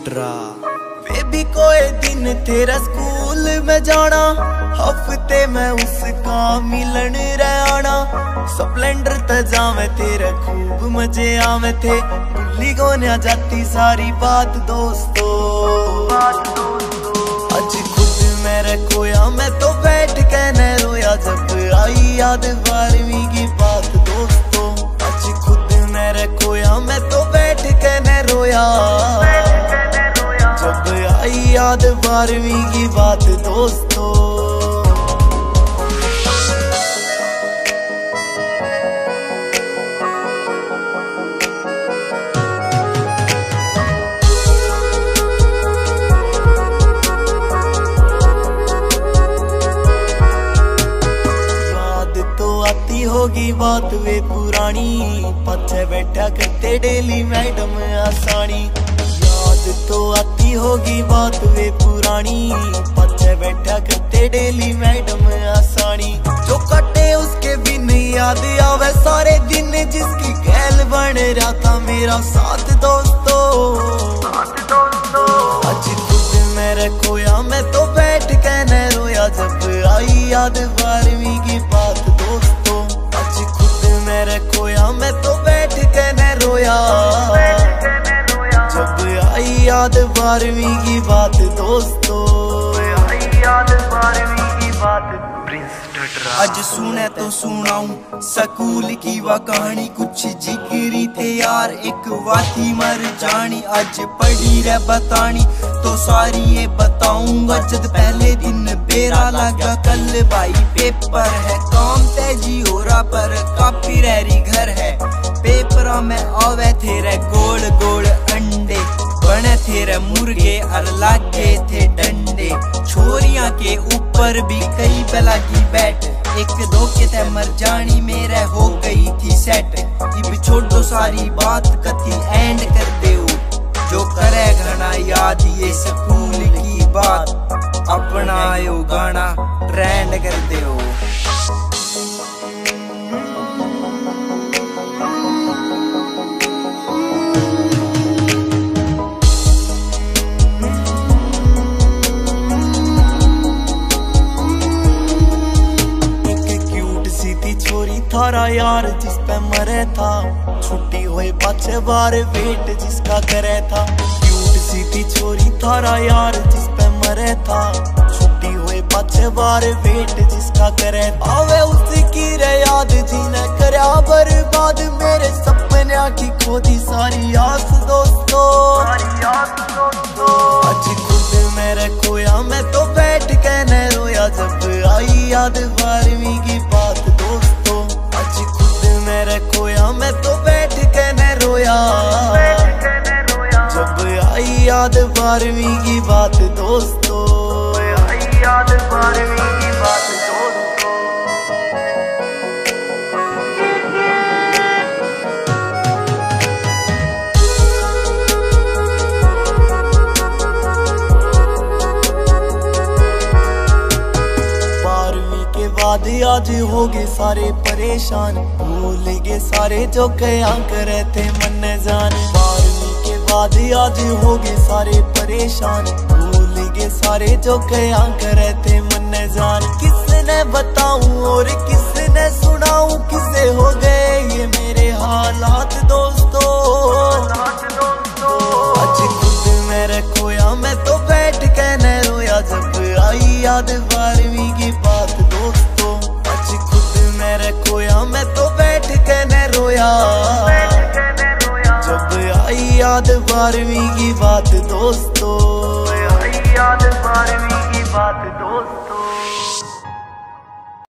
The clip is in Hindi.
टटरा। बेबी कोई दिन तेरा स्कूल में जाना, हफ्ते में उसका मिलन रह आना। स्प्लेंडर ते जावे तेरे खूब मजे आवे थे, भूली को न जाती सारी बात दोस्तों। आज खुद मेरे खोया मैं तो बैठ के न रोया, जब आई याद 12वीं की बात दोस्तों। आज खुद मेरे खोया मैं तो बैठ के न रोया, जब आई याद 12वीं की बात दोस्तों। होगी बात वे पुरानी, पीछे बैठा करते डेली मैडम आसानी। याद तो आती होगी बात वे पुरानी, पीछे बैठा करते डेली मैडम आसानी। जो कटे उसके भी नहीं याद आवे सारे दिन, जिसकी गैल बन रहा था मेरा साथ दोस्तों। आज खुद मेरे खोया मैं तो बैठ के न रोया, जब आई याद 12वीं की बात दोस्तों। आज खुद मेरे खोया मैं तो बैठ के न रोया, जब आई याद 12वीं की बात दोस्तों। आई याद 12वीं की बात। आज सुने तो सुनाऊं स्कूल की वह कहानी, कुछ जिक्री थे यार एक वाथी मर जानी। आज पढ़ी रे बतानी तो सारी ये बताऊंगा, जब पहले दिन बेरा लगा कल भाई पेपर है। काम तेजी हो रहा पर कापी रही घर है, पेपरा में आवे थे रे गोल गोल अंडे, बने थे रे मुर्गे और लागे थे डंडे। छोरियां के ऊपर भी कई बला की बैठ, एक दो के ते मर जानी मेरे हो गई थी सेट। इब छोड़ो सारी बात कथी एंड कर दे, जो करे घना याद ये स्कूल की बात, अपना आयो गाना ट्रेंड कर दे। थारा यार जिस पे मरे था, छुट्टी हुई पाछे बार वेट जिसका करे था। क्यूट सी थी छोरी थारा यार जिस पे मरे था, छुट्टी हुई पाछे बार वेट जिसका करे था। आवे उसकी रे याद जीने करया बर्बाद, मेरे सपने की खोदी सारी आस दोस्तों। आज खुद मेरे खोया मैं तो बैठ के न रोया, जब आई याद 12वीं की बात दोस्तों। आज खुद मेरे खोया मैं तो बैठ के न रोया, जब आई याद 12वीं की बात दोस्तों। आई याद 12वीं की बात दोस्तों। बाद आज हो गए सारे परेशान, भूल गए सारे जो क्या करे थे मन जान। 12वीं के बाद आज हो गए सारे परेशान, भूल गए सारे जो क्या करे थे मन जान। किसने बताऊं और किसने सुनाऊं, किसे हो गए ये मेरे हालात दोस्तों। आज खुद मेरे खोया मैं तो बैठ के न रोया, जब आई याद 12वीं की बात दोस्तों। आज खुद मेरे खोया मैं तो बैठ के न रोया, जब आई याद 12वीं की बात दोस्तों। आई याद 12वीं की बात दोस्तों।